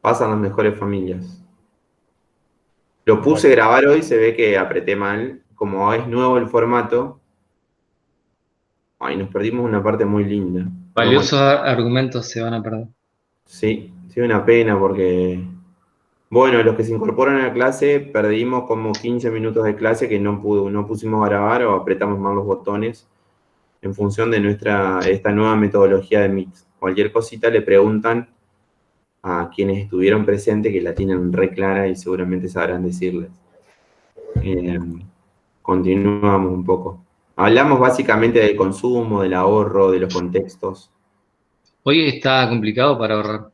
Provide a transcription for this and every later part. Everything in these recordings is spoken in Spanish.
pasan las mejores familias. Lo puse a Bueno, grabar hoy, se ve que apreté mal. Como es nuevo el formato, ay, nos perdimos una parte muy linda. Pero bueno, valiosos argumentos se van a perder. sí, sí, una pena porque, bueno, los que se incorporan a la clase, perdimos como 15 minutos de clase que no pusimos a grabar o apretamos mal los botones en función de esta nueva metodología de Meet. Cualquier cosita le preguntan a quienes estuvieron presentes que la tienen re clara y seguramente sabrán decirles. Eh, Continuamos un poco. Hablamos básicamente del consumo, del ahorro, de los contextos. Hoy está complicado para ahorrar.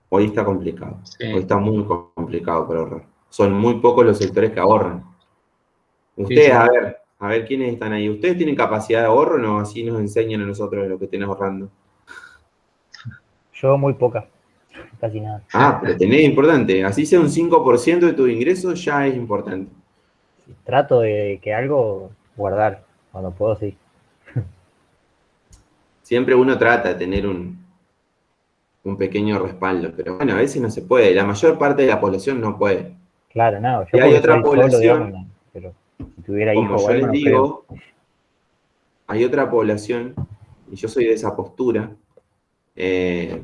Hoy está complicado. Hoy Sí, está muy complicado para ahorrar. Son muy pocos los sectores que ahorran. sí, Ustedes, sí. a ver quiénes están ahí. ¿Ustedes tienen capacidad de ahorro o no? Así nos enseñan a nosotros lo que estén ahorrando. yo muy poca, casi nada. Ah, pero tenés importante. Así sea un 5% de tu ingreso, ya es importante. Trato de que algo guardar, cuando puedo, sí. Siempre uno trata de tener un pequeño respaldo, pero bueno, a veces no se puede. La mayor parte de la población no puede. Claro, no, Y yo hay porque otra soy solo, digamos, población, no, pero si tuviera como hijo o yo algo, les no creo. digo, hay otra población, y yo soy de esa postura, eh,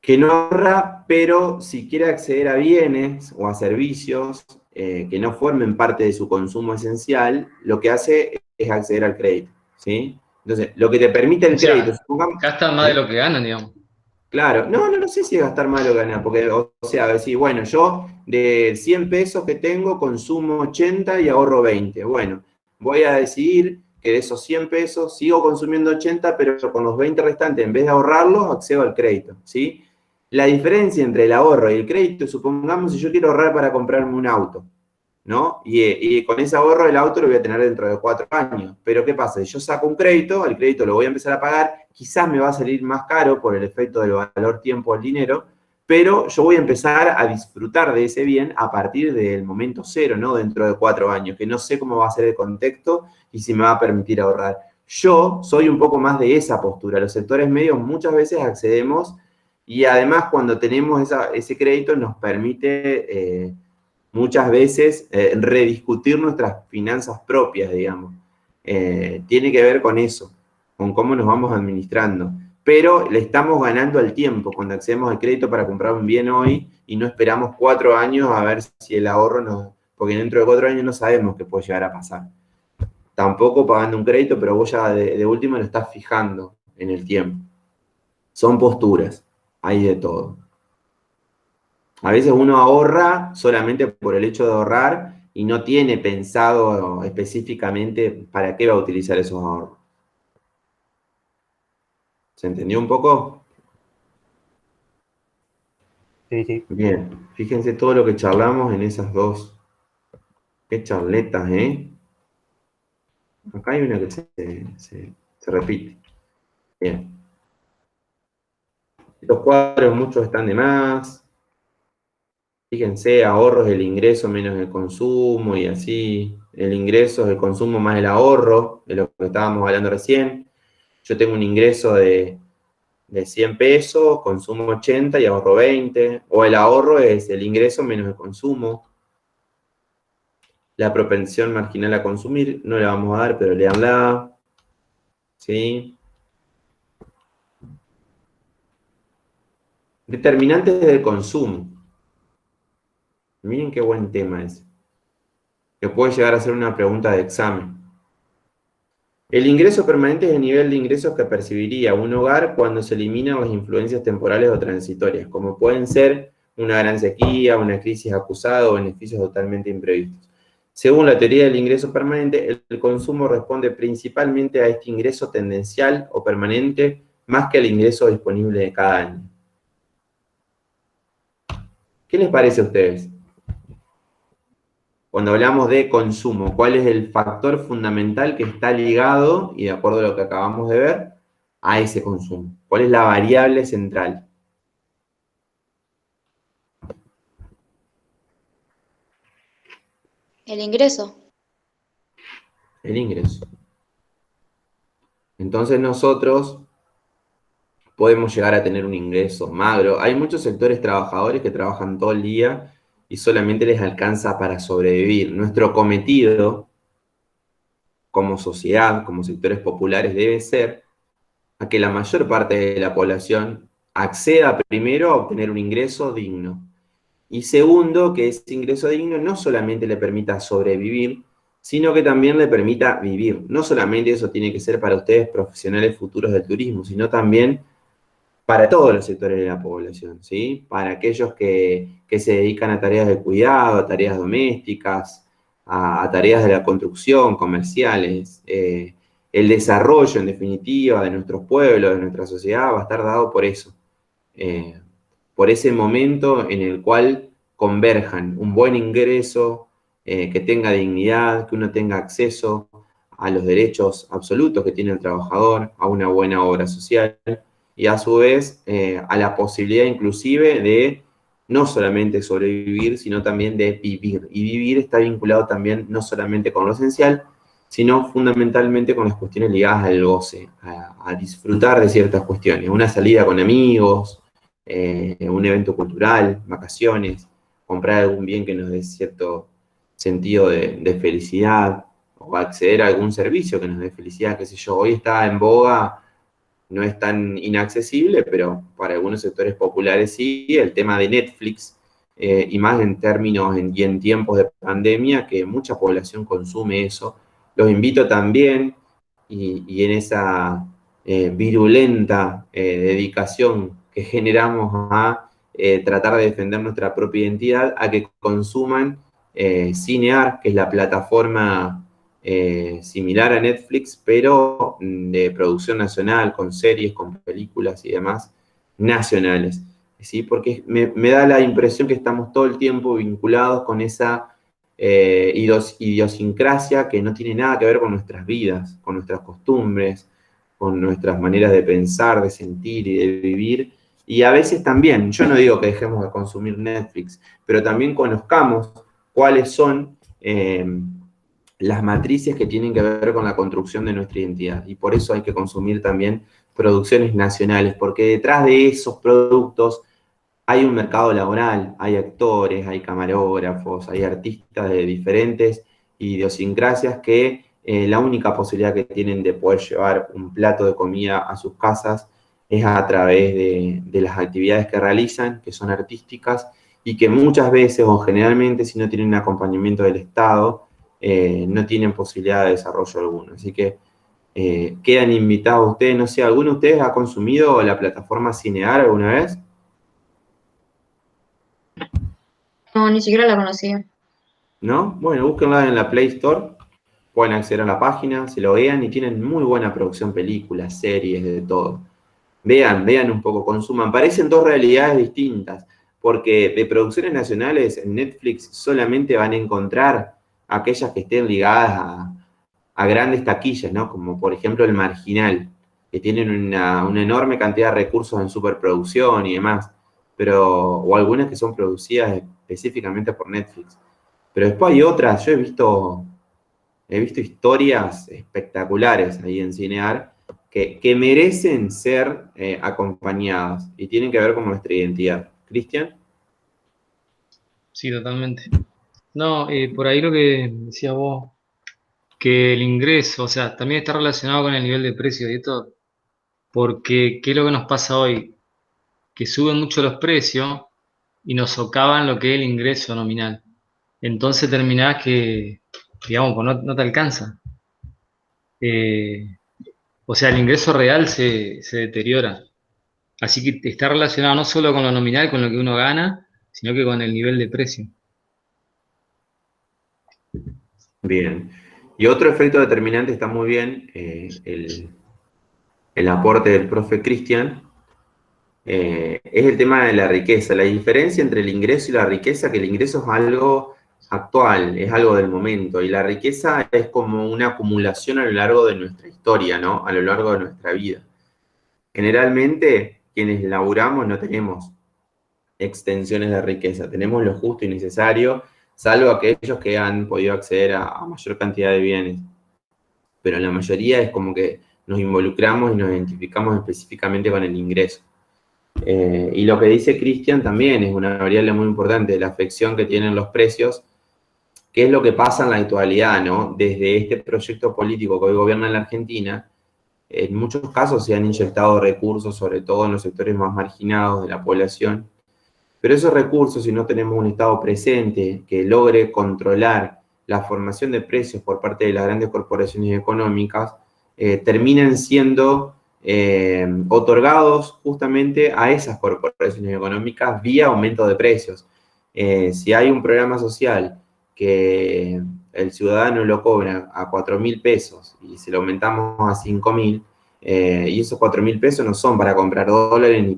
que no ahorra, pero si quiere acceder a bienes o a servicios que no formen parte de su consumo esencial, lo que hace es acceder al crédito, ¿sí? Entonces, lo que te permite O el crédito, sea, supongamos, gastan más de ¿eh? lo que ganan, digamos. Claro, no sé si gastar mal o ganar, porque, o sea, decir, bueno, yo de 100 pesos que tengo consumo 80 y ahorro 20. Bueno, voy a decidir que de esos 100 pesos sigo consumiendo 80, pero con los 20 restantes, en vez de ahorrarlos, accedo al crédito, ¿sí? La diferencia entre el ahorro y el crédito, supongamos si yo quiero ahorrar para comprarme un auto, ¿no? Y con ese ahorro el auto lo voy a tener dentro de 4 años. Pero ¿qué pasa? Si yo saco un crédito, el crédito lo voy a empezar a pagar, quizás me va a salir más caro por el efecto del valor tiempo del dinero, pero yo voy a empezar a disfrutar de ese bien a partir del momento cero, ¿no? Dentro de 4 años, que no sé cómo va a ser el contexto y si me va a permitir ahorrar. Yo soy un poco más de esa postura. Los sectores medios muchas veces accedemos y además cuando tenemos ese crédito nos permite muchas veces rediscutir nuestras finanzas propias, digamos. Tiene que ver con eso, con cómo nos vamos administrando. Pero le estamos ganando al tiempo cuando accedemos al crédito para comprar un bien hoy y no esperamos 4 años a ver si el ahorro nos... Porque dentro de 4 años no sabemos qué puede llegar a pasar. Tampoco pagando un crédito, pero vos ya de última lo estás fijando en el tiempo. Son posturas, hay de todo. A veces uno ahorra solamente por el hecho de ahorrar y no tiene pensado específicamente para qué va a utilizar esos ahorros. ¿Se entendió un poco? Sí, sí. Bien, fíjense todo lo que charlamos en esas dos. Qué charletas, ¿eh? Acá hay una que se repite. Bien. Estos cuadros muchos están de más. Fíjense, ahorro es el ingreso menos el consumo y así. El ingreso es el consumo más el ahorro, de lo que estábamos hablando recién. Yo tengo un ingreso de 100 pesos, consumo 80 y ahorro 20. O el ahorro es el ingreso menos el consumo. La propensión marginal a consumir, no le vamos a dar, pero leanla. ¿Sí? Determinantes del consumo. Miren qué buen tema es. Que puede llegar a ser una pregunta de examen. El ingreso permanente es el nivel de ingresos que percibiría un hogar cuando se eliminan las influencias temporales o transitorias, como pueden ser una gran sequía, una crisis acusada o beneficios totalmente imprevistos. Según la teoría del ingreso permanente, el consumo responde principalmente a este ingreso tendencial o permanente más que al ingreso disponible de cada año. ¿Qué les parece a ustedes? Cuando hablamos de consumo, ¿cuál es el factor fundamental que está ligado, y de acuerdo a lo que acabamos de ver, a ese consumo? ¿Cuál es la variable central? El ingreso. El ingreso. Entonces nosotros podemos llegar a tener un ingreso magro. Hay muchos sectores trabajadores que trabajan todo el día y solamente les alcanza para sobrevivir. Nuestro cometido como sociedad, como sectores populares, debe ser a que la mayor parte de la población acceda primero a obtener un ingreso digno. Y segundo, que ese ingreso digno no solamente le permita sobrevivir, sino que también le permita vivir. No solamente eso tiene que ser para ustedes profesionales futuros del turismo, sino también para todos los sectores de la población, ¿sí? Para aquellos que se dedican a tareas de cuidado, a tareas domésticas, a tareas de la construcción, comerciales. El desarrollo, en definitiva, de nuestros pueblos, de nuestra sociedad, va a estar dado por eso. Por ese momento en el cual converjan un buen ingreso, que tenga dignidad, que uno tenga acceso a los derechos absolutos que tiene el trabajador, a una buena obra social, y a su vez a la posibilidad inclusive de no solamente sobrevivir, sino también de vivir. Y vivir está vinculado también no solamente con lo esencial, sino fundamentalmente con las cuestiones ligadas al goce, a disfrutar de ciertas cuestiones, una salida con amigos, un evento cultural, vacaciones, comprar algún bien que nos dé cierto sentido de felicidad, o acceder a algún servicio que nos dé felicidad, qué sé yo. Hoy está en boga, no es tan inaccesible, pero para algunos sectores populares sí, el tema de Netflix, y más en términos y en tiempos de pandemia, que mucha población consume eso. Los invito también, y en esa virulenta dedicación que generamos a tratar de defender nuestra propia identidad, a que consuman Cinear, que es la plataforma similar a Netflix, pero de producción nacional, con series, con películas y demás nacionales, ¿sí? Porque me da la impresión que estamos todo el tiempo vinculados con esa idiosincrasia que no tiene nada que ver con nuestras vidas, con nuestras costumbres, con nuestras maneras de pensar, de sentir y de vivir. Y a veces también, yo no digo que dejemos de consumir Netflix, pero también conozcamos cuáles son las matrices que tienen que ver con la construcción de nuestra identidad. Y por eso hay que consumir también producciones nacionales, porque detrás de esos productos hay un mercado laboral, hay actores, hay camarógrafos, hay artistas de diferentes idiosincrasias que la única posibilidad que tienen de poder llevar un plato de comida a sus casas es a través de las actividades que realizan, que son artísticas, y que muchas veces o generalmente, si no tienen un acompañamiento del Estado, no tienen posibilidad de desarrollo alguno. Así que quedan invitados ustedes, no sé, ¿alguno de ustedes ha consumido la plataforma Cinear alguna vez? No, ni siquiera la conocía. ¿No? Bueno, búsquenla en la Play Store, pueden acceder a la página, se lo vean y tienen muy buena producción, películas, series, de todo. Vean un poco, consuman. Parecen dos realidades distintas, porque de producciones nacionales en Netflix solamente van a encontrar aquellas que estén ligadas a grandes taquillas, ¿no? Como por ejemplo El Marginal, que tienen una enorme cantidad de recursos en superproducción y demás, pero, o algunas que son producidas específicamente por Netflix. Pero después hay otras, yo he visto historias espectaculares ahí en Cinear que merecen ser acompañadas y tienen que ver con nuestra identidad. ¿Cristian? Sí, totalmente. No, por ahí lo que decías vos, que el ingreso, o sea, también está relacionado con el nivel de precio y esto, porque ¿qué es lo que nos pasa hoy? Que suben mucho los precios y nos socavan lo que es el ingreso nominal. Entonces terminás que, digamos, pues no te alcanza. Eh, o sea, el ingreso real se deteriora. Así que está relacionado no solo con lo nominal, con lo que uno gana, sino que con el nivel de precio. Bien. Y otro efecto determinante está muy bien, el aporte del profe Cristian, es el tema de la riqueza, la diferencia entre el ingreso y la riqueza, que el ingreso es algo actual, es algo del momento, y la riqueza es como una acumulación a lo largo de nuestra historia, ¿no? A lo largo de nuestra vida. Generalmente, quienes laburamos no tenemos extensiones de riqueza, tenemos lo justo y necesario, salvo aquellos que han podido acceder a mayor cantidad de bienes. Pero la mayoría es como que nos involucramos y nos identificamos específicamente con el ingreso. Y lo que dice Cristian también es una variable muy importante, la afección que tienen los precios, que es lo que pasa en la actualidad, ¿no? Desde este proyecto político que hoy gobierna en la Argentina, en muchos casos se han inyectado recursos, sobre todo en los sectores más marginados de la población, pero esos recursos, si no tenemos un Estado presente que logre controlar la formación de precios por parte de las grandes corporaciones económicas, terminan siendo otorgados justamente a esas corporaciones económicas vía aumento de precios. Si hay un programa social que el ciudadano lo cobra a 4.000 pesos y se lo aumentamos a 5.000, y esos 4.000 pesos no son para comprar dólares ni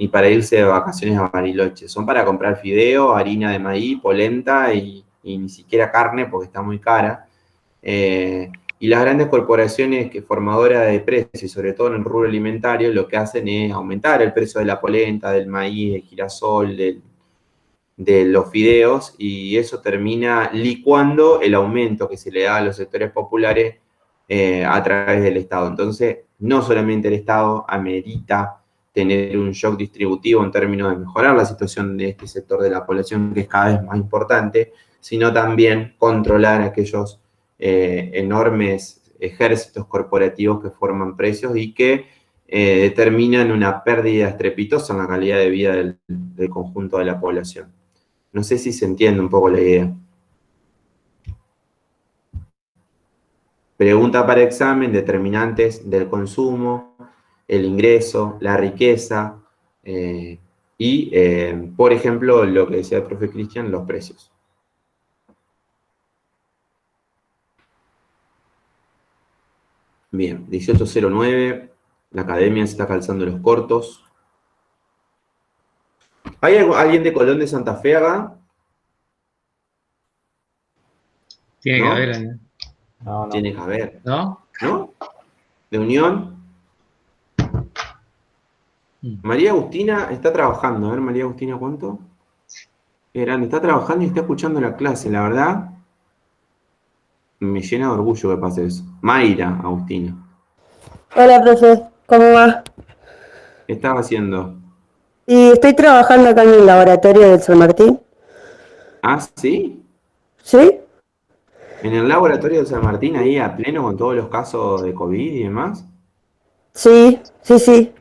para irse de vacaciones a Bariloche, son para comprar fideo, harina de maíz, polenta y ni siquiera carne porque está muy cara. Y las grandes corporaciones formadoras de precios, sobre todo en el rubro alimentario, lo que hacen es aumentar el precio de la polenta, del maíz, del girasol, de los fideos, y eso termina licuando el aumento que se le da a los sectores populares a través del Estado. Entonces, no solamente el Estado amerita tener un shock distributivo en términos de mejorar la situación de este sector de la población, que es cada vez más importante, sino también controlar aquellos enormes ejércitos corporativos que forman precios y que determinan una pérdida estrepitosa en la calidad de vida del conjunto de la población. No sé si se entiende un poco la idea. Pregunta para examen: determinantes del consumo, el ingreso, la riqueza y, por ejemplo, lo que decía el profe Cristian, los precios. Bien, 1809, la academia se está calzando los cortos. ¿Hay alguien de Colón de Santa Fe acá? Tiene ¿No? que haber ahí, No, no. Tiene que haber. ¿no? ¿No? ¿De Unión? María Agustina está trabajando. A ver, María Agustina, ¿cuánto? Qué grande. Está trabajando y está escuchando la clase. La verdad, me llena de orgullo que pase eso. Mayra Agustina. Hola, profe, ¿cómo va? ¿Qué estaba haciendo? Y estoy trabajando acá en el laboratorio del San Martín. Ah, ¿sí? ¿Sí? En el laboratorio de San Martín, ahí a pleno con todos los casos de COVID y demás. Sí, sí, sí.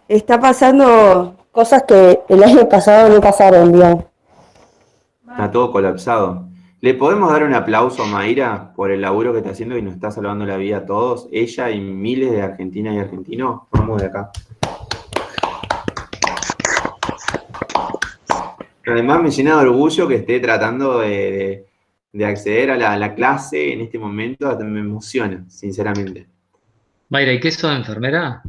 Está pasando cosas que el año pasado no pasaron, digamos. Está todo colapsado. ¿Le podemos dar un aplauso a Mayra por el laburo que está haciendo y nos está salvando la vida a todos? Ella y miles de argentinas y argentinos. Vamos de acá. Además me llena de orgullo que esté tratando de acceder a la clase en este momento. Hasta me emociona, sinceramente. Mayra, ¿y qué sos enfermera?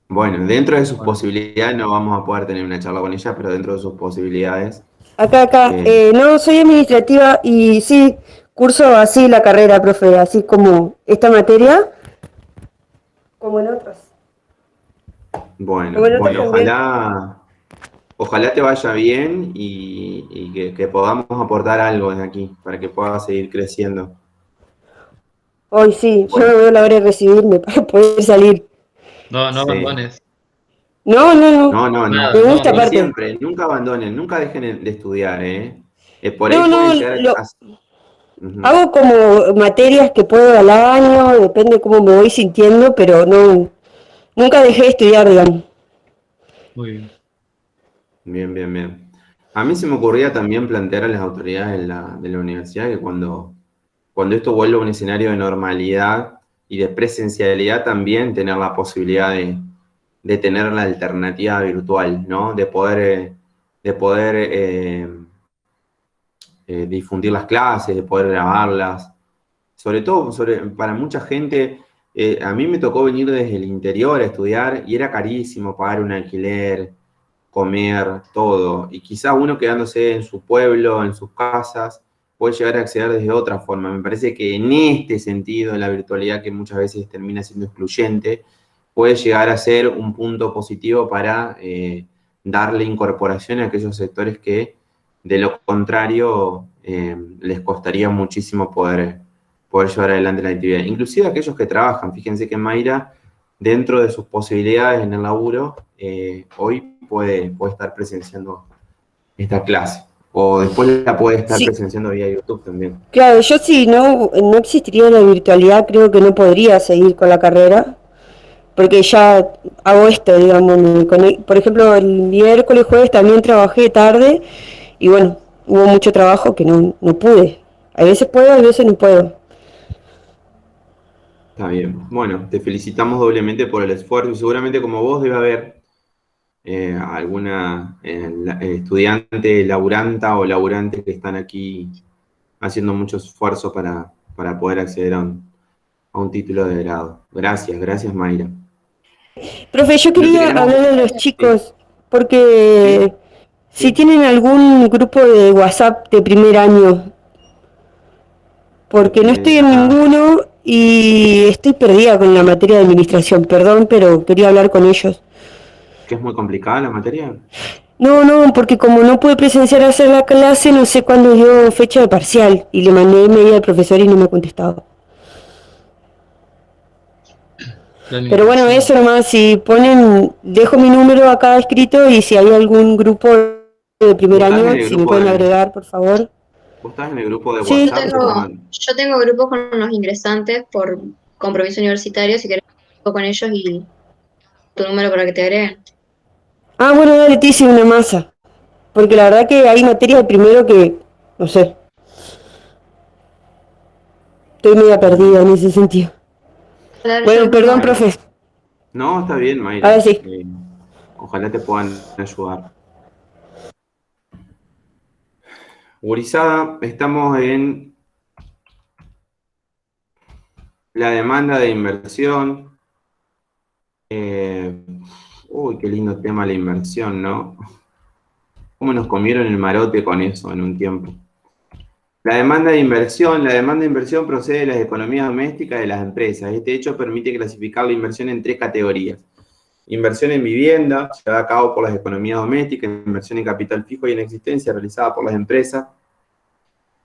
Bueno, dentro de sus posibilidades no vamos a poder tener una charla con ella, pero dentro de sus posibilidades. Acá. No, soy administrativa y sí, curso así la carrera, profe, así como esta materia, como en otras. Bueno, Bueno, también. ojalá te vaya bien y que podamos aportar algo desde aquí para que puedas seguir creciendo. Hoy sí, Bueno. yo me voy a la hora de recibirme para poder salir. No, no Sí. abandones. No. No. Nada, Me no gusta Y abandones. aparte. siempre, nunca abandonen, nunca dejen de estudiar, ¿eh? Por ahí No, pueden llegar lo, a... Ujú. hago como materias que puedo al año, depende cómo me voy sintiendo, pero no, nunca dejé de estudiar, digamos. Muy bien. Bien. A mí se me ocurría también plantear a las autoridades de la universidad que cuando esto vuelva a un escenario de normalidad y de presencialidad, también tener la posibilidad de tener la alternativa virtual, ¿no? De poder difundir las clases, de poder grabarlas. Sobre todo, para mucha gente, a mí me tocó venir desde el interior a estudiar y era carísimo pagar un alquiler, comer, todo. Y quizás uno quedándose en su pueblo, en sus casas, puede llegar a acceder desde otra forma. Me parece que en este sentido, la virtualidad, que muchas veces termina siendo excluyente, puede llegar a ser un punto positivo para darle incorporación a aquellos sectores que, de lo contrario, les costaría muchísimo poder llevar adelante la actividad. Inclusive aquellos que trabajan, fíjense que Mayra, dentro de sus posibilidades en el laburo, hoy puede estar presenciando esta clase. O después la puede estar Sí. presenciando vía YouTube también. Claro, yo si no existiría la virtualidad, creo que no podría seguir con la carrera, porque ya hago esto, digamos, por ejemplo, el miércoles, jueves también trabajé tarde, y bueno, hubo mucho trabajo que no pude. A veces puedo, a veces no puedo. Está bien. Bueno, te felicitamos doblemente por el esfuerzo y seguramente como vos debe haber alguna estudiante, laburanta o laburante que están aquí haciendo mucho esfuerzo para poder acceder a un título de grado. Gracias Mayra. Profe, yo No te quería queremos- hablar a los Sí, chicos, porque si sí. tienen algún grupo de WhatsApp de primer año, porque no estoy en ninguno y estoy perdida con la materia de administración, perdón, pero quería hablar con ellos. ¿Que es muy complicada la materia? No, porque como no pude presenciar hacer la clase, no sé cuándo dio fecha de parcial y le mandé email al profesor y no me ha contestado. La Pero bueno, administración. eso nomás, si ponen, dejo mi número acá escrito y si hay algún grupo de primer ¿Vos estás en año, el si me grupo pueden agregar, por favor. vos estás en el grupo de Sí, WhatsApp? Yo tengo grupos con los ingresantes por compromiso universitario, si querés hablar con ellos y tu número para que te agreguen. ah, bueno, dale, te hice una masa. Porque la verdad que hay materias de primero que, no sé, estoy media perdida en ese sentido. Claro, yo Bueno, les mando perdón, ahora. profe. No, está bien, Ahora Mayra. sí. Ojalá te puedan ayudar. Gurizada, estamos en la demanda de inversión. Uy, qué lindo tema la inversión, ¿no? ¿Cómo nos comieron el marote con eso en un tiempo? La demanda de inversión procede de las economías domésticas de las empresas. Este hecho permite clasificar la inversión en tres categorías. Inversión en vivienda, llevada a cabo por las economías domésticas, inversión en capital fijo y en existencia, realizada por las empresas.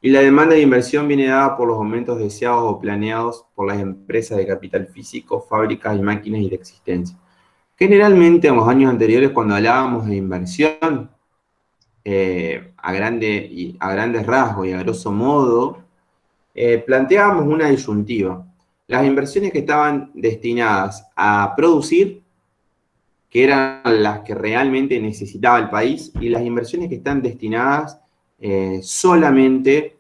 Y la demanda de inversión viene dada por los aumentos deseados o planeados por las empresas de capital físico, fábricas y máquinas y de existencia. Generalmente en los años anteriores, cuando hablábamos de inversión, a grandes rasgos y a grosso modo, planteábamos una disyuntiva. Las inversiones que estaban destinadas a producir, que eran las que realmente necesitaba el país, y las inversiones que están destinadas solamente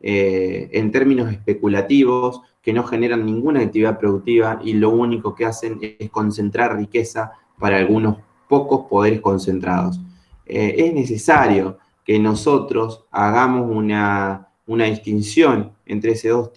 en términos especulativos, que no generan ninguna actividad productiva y lo único que hacen es concentrar riqueza para algunos pocos poderes concentrados. Es necesario que nosotros hagamos una distinción entre esos dos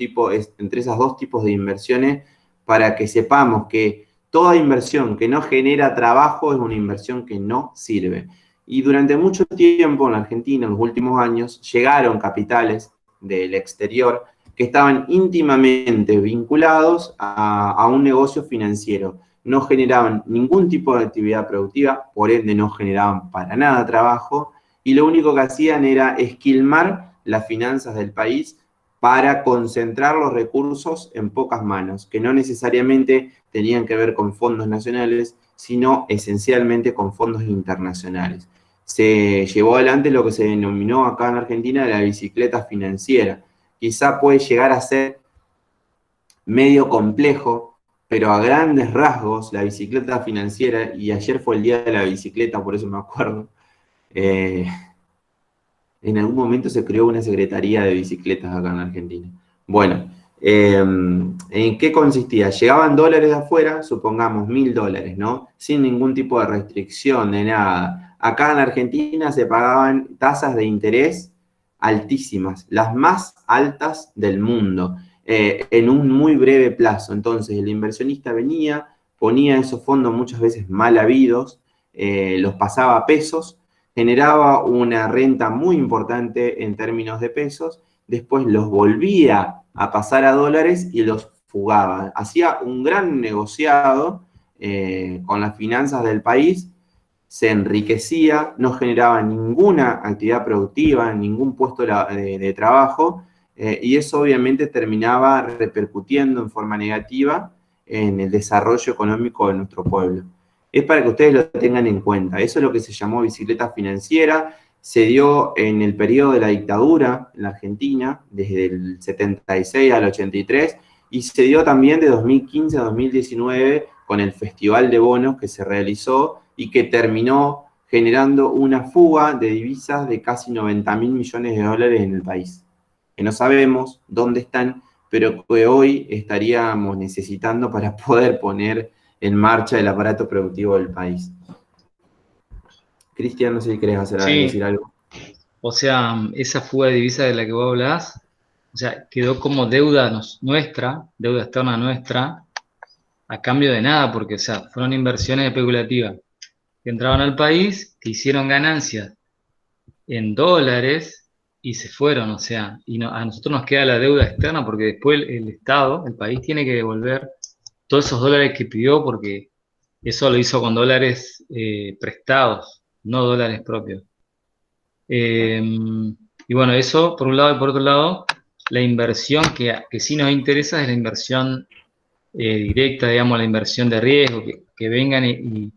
tipos de inversiones para que sepamos que toda inversión que no genera trabajo es una inversión que no sirve. Y durante mucho tiempo en Argentina, en los últimos años, llegaron capitales del exterior que estaban íntimamente vinculados a un negocio financiero. No generaban ningún tipo de actividad productiva, por ende no generaban para nada trabajo, y lo único que hacían era esquilmar las finanzas del país para concentrar los recursos en pocas manos, que no necesariamente tenían que ver con fondos nacionales, sino esencialmente con fondos internacionales. Se llevó adelante lo que se denominó acá en Argentina la bicicleta financiera. Quizá puede llegar a ser medio complejo, pero a grandes rasgos la bicicleta financiera, y ayer fue el día de la bicicleta, por eso me acuerdo, en algún momento se creó una secretaría de bicicletas acá en Argentina. Bueno, ¿en qué consistía? Llegaban dólares de afuera, supongamos $1.000, ¿no? Sin ningún tipo de restricción, de nada. Acá en Argentina se pagaban tasas de interés altísimas, las más altas del mundo, en un muy breve plazo. Entonces el inversionista venía, ponía esos fondos muchas veces mal habidos, los pasaba a pesos, generaba una renta muy importante en términos de pesos, después los volvía a pasar a dólares y los fugaba. Hacía un gran negociado con las finanzas del país se enriquecía, no generaba ninguna actividad productiva, ningún puesto de trabajo, y eso obviamente terminaba repercutiendo en forma negativa en el desarrollo económico de nuestro pueblo. Es para que ustedes lo tengan en cuenta. Eso es lo que se llamó bicicleta financiera. Se dio en el periodo de la dictadura en la Argentina, desde el 76 al 83, y se dio también de 2015 a 2019 con el Festival de Bonos que se realizó y que terminó generando una fuga de divisas de casi 90.000 millones de dólares en el país, que no sabemos dónde están, pero que hoy estaríamos necesitando para poder poner en marcha el aparato productivo del país. Cristian, no sé si querés decir algo. O sea, esa fuga de divisas de la que vos hablás, o sea, quedó como deuda nuestra, deuda externa nuestra, a cambio de nada, porque, o sea, fueron inversiones especulativas que entraban al país, que hicieron ganancias en dólares y se fueron, o sea, y a nosotros nos queda la deuda externa porque después el Estado, el país, tiene que devolver todos esos dólares que pidió, porque eso lo hizo con dólares prestados, no dólares propios. Y bueno, eso por un lado, y por otro lado, la inversión que sí nos interesa es la inversión directa, digamos, la inversión de riesgo, que vengan y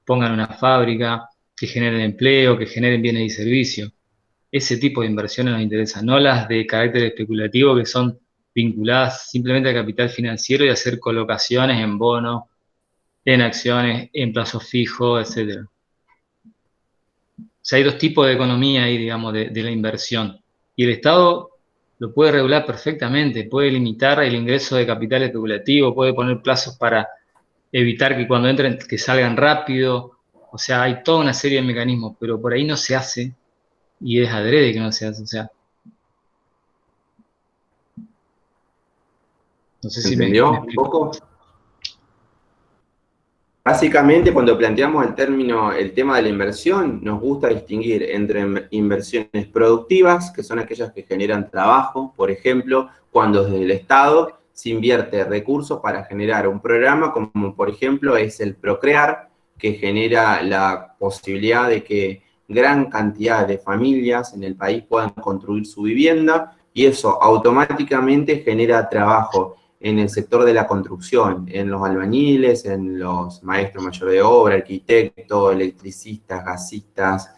pongan una fábrica, que generen empleo, que generen bienes y servicios. Ese tipo de inversiones nos interesan, no las de carácter especulativo que son vinculadas simplemente al capital financiero y hacer colocaciones en bonos, en acciones, en plazos fijos, etc. O sea, hay dos tipos de economía ahí, digamos, de la inversión. Y el Estado lo puede regular perfectamente, puede limitar el ingreso de capital especulativo, puede poner plazos para evitar que cuando entren, que salgan rápido. O sea, hay toda una serie de mecanismos, pero por ahí no se hace, y es adrede que no se hace. O sea, no sé si me ¿Entendió un explico. poco? Básicamente, cuando planteamos el tema de la inversión, nos gusta distinguir entre inversiones productivas, que son aquellas que generan trabajo, por ejemplo, cuando desde el Estado se invierte recursos para generar un programa, como por ejemplo es el Procrear, que genera la posibilidad de que gran cantidad de familias en el país puedan construir su vivienda, y eso automáticamente genera trabajo en el sector de la construcción, en los albañiles, en los maestros mayores de obra, arquitectos, electricistas, gasistas,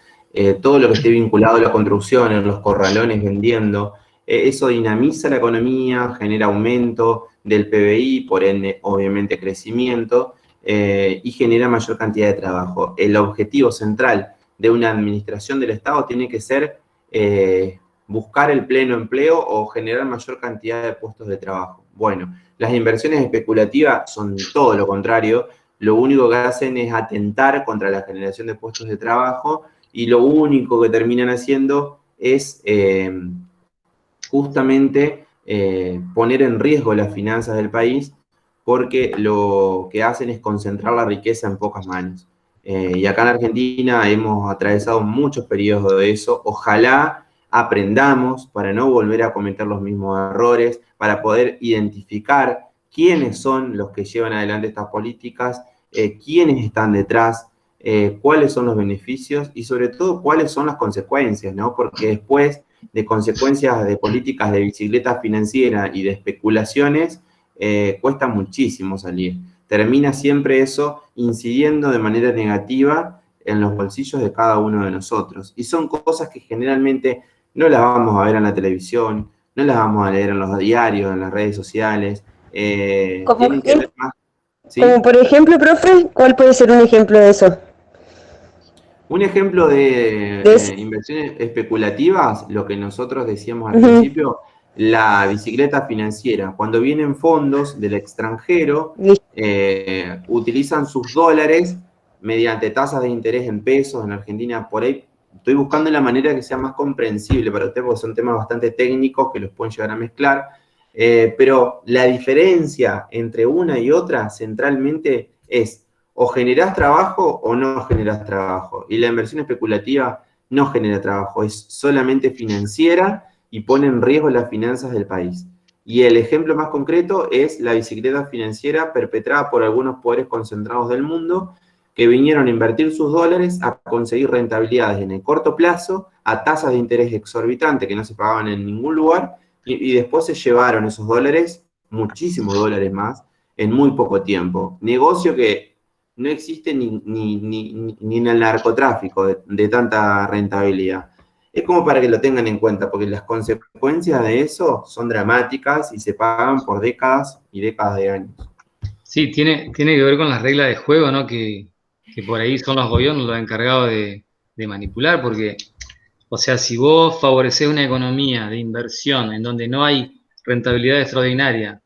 todo lo que esté vinculado a la construcción, en los corralones vendiendo. Eso dinamiza la economía, genera aumento del PBI, por ende, obviamente, crecimiento, y genera mayor cantidad de trabajo. El objetivo central de una administración del Estado tiene que ser buscar el pleno empleo o generar mayor cantidad de puestos de trabajo. Bueno, las inversiones especulativas son todo lo contrario, lo único que hacen es atentar contra la generación de puestos de trabajo y lo único que terminan haciendo es justamente poner en riesgo las finanzas del país, porque lo que hacen es concentrar la riqueza en pocas manos. Y acá en Argentina hemos atravesado muchos periodos de eso. Ojalá aprendamos para no volver a cometer los mismos errores, para poder identificar quiénes son los que llevan adelante estas políticas, quiénes están detrás, cuáles son los beneficios y sobre todo cuáles son las consecuencias, ¿no? Porque después de consecuencias de políticas de bicicleta financiera y de especulaciones, cuesta muchísimo salir. Termina siempre eso incidiendo de manera negativa en los bolsillos de cada uno de nosotros. Y son cosas que generalmente no las vamos a ver en la televisión, no las vamos a leer en los diarios, en las redes sociales. Como, ¿sí? Como por ejemplo, profe, ¿cuál puede ser un ejemplo de eso? Un ejemplo de inversiones especulativas, lo que nosotros decíamos al principio, la bicicleta financiera. Cuando vienen fondos del extranjero, utilizan sus dólares mediante tasas de interés en pesos. En Argentina, por ahí, estoy buscando la manera que sea más comprensible para usted, porque son temas bastante técnicos que los pueden llegar a mezclar. Pero la diferencia entre una y otra, centralmente, es o generás trabajo o no generás trabajo. Y la inversión especulativa no genera trabajo, es solamente financiera y pone en riesgo las finanzas del país. Y el ejemplo más concreto es la bicicleta financiera perpetrada por algunos poderes concentrados del mundo, que vinieron a invertir sus dólares a conseguir rentabilidades en el corto plazo, a tasas de interés exorbitantes que no se pagaban en ningún lugar, y después se llevaron esos dólares, muchísimos dólares más, en muy poco tiempo. Negocio que no existe ni en el narcotráfico de tanta rentabilidad. Es como para que lo tengan en cuenta, porque las consecuencias de eso son dramáticas y se pagan por décadas y décadas de años. Sí, tiene que ver con las reglas de juego, ¿no? Que por ahí son los gobiernos los encargados de manipular, porque, o sea, si vos favorecés una economía de inversión en donde no hay rentabilidad extraordinaria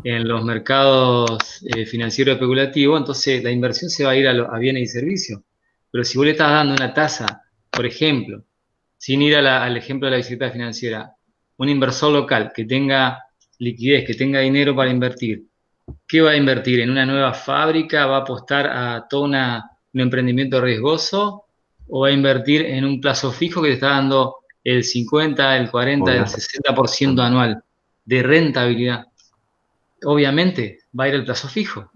en los mercados financieros especulativos, entonces la inversión se va a ir a bienes y servicios. Pero si vos le estás dando una tasa, por ejemplo, sin ir al ejemplo de la bicicleta financiera, un inversor local que tenga liquidez, que tenga dinero para invertir, ¿qué va a invertir? ¿En una nueva fábrica? ¿Va a apostar a todo un emprendimiento riesgoso? ¿O va a invertir en un plazo fijo que te está dando el 50, el 40, el 60% anual de rentabilidad? Obviamente va a ir al plazo fijo.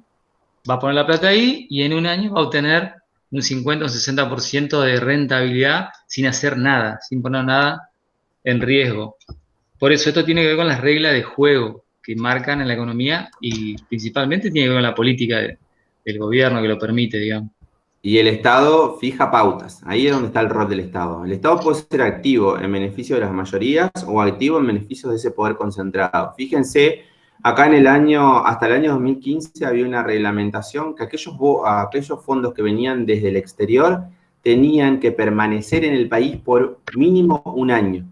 Va a poner la plata ahí y en un año va a obtener un 50 o un 60% de rentabilidad sin hacer nada, sin poner nada en riesgo. Por eso esto tiene que ver con las reglas de juego que marcan en la economía y principalmente tiene que ver con la política del gobierno que lo permite, digamos. Y el Estado fija pautas. Ahí es donde está el rol del Estado. El Estado puede ser activo en beneficio de las mayorías o activo en beneficio de ese poder concentrado. Fíjense, acá hasta el año 2015 había una reglamentación que aquellos fondos que venían desde el exterior tenían que permanecer en el país por mínimo un año.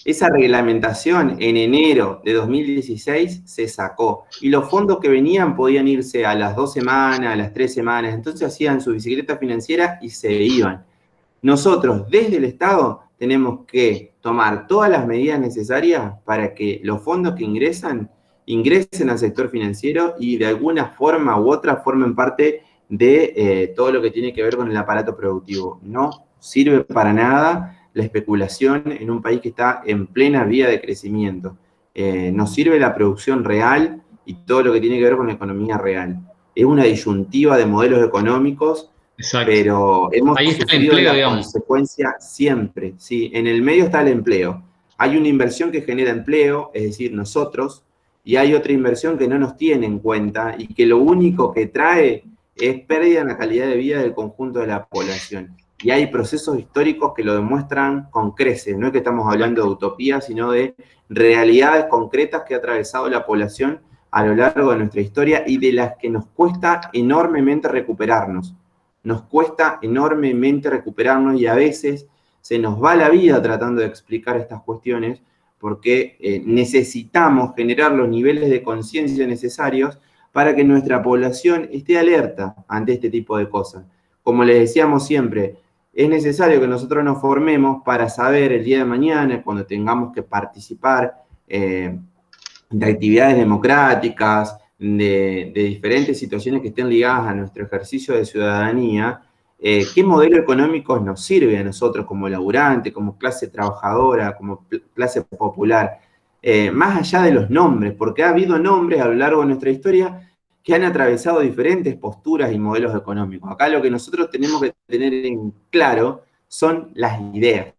Esa reglamentación en enero de 2016 se sacó y los fondos que venían podían irse a las 2 semanas, a las 3 semanas, entonces hacían su bicicleta financiera y se iban. Nosotros desde el Estado tenemos que tomar todas las medidas necesarias para que los fondos que ingresen al sector financiero y de alguna forma u otra formen parte de todo lo que tiene que ver con el aparato productivo. No sirve para nada la especulación en un país que está en plena vía de crecimiento. Nos sirve la producción real y todo lo que tiene que ver con la economía real. Es una disyuntiva de modelos económicos, Exacto. pero hemos Ahí está el sufrido empleo, la digamos. consecuencia siempre. ¿Sí? En el medio está el empleo. Hay una inversión que genera empleo, es decir, nosotros, y hay otra inversión que no nos tiene en cuenta y que lo único que trae es pérdida en la calidad de vida del conjunto de la población. Y hay procesos históricos que lo demuestran con creces. No es que estamos hablando de utopía, sino de realidades concretas que ha atravesado la población a lo largo de nuestra historia y de las que nos cuesta enormemente recuperarnos. Nos cuesta enormemente recuperarnos y a veces se nos va la vida tratando de explicar estas cuestiones porque necesitamos generar los niveles de conciencia necesarios para que nuestra población esté alerta ante este tipo de cosas. Como les decíamos siempre, es necesario que nosotros nos formemos para saber el día de mañana, cuando tengamos que participar de actividades democráticas, de diferentes situaciones que estén ligadas a nuestro ejercicio de ciudadanía, qué modelo económico nos sirve a nosotros como laburante, como clase trabajadora, como clase popular, más allá de los nombres, porque ha habido nombres a lo largo de nuestra historia que han atravesado diferentes posturas y modelos económicos. Acá lo que nosotros tenemos que tener en claro son las ideas.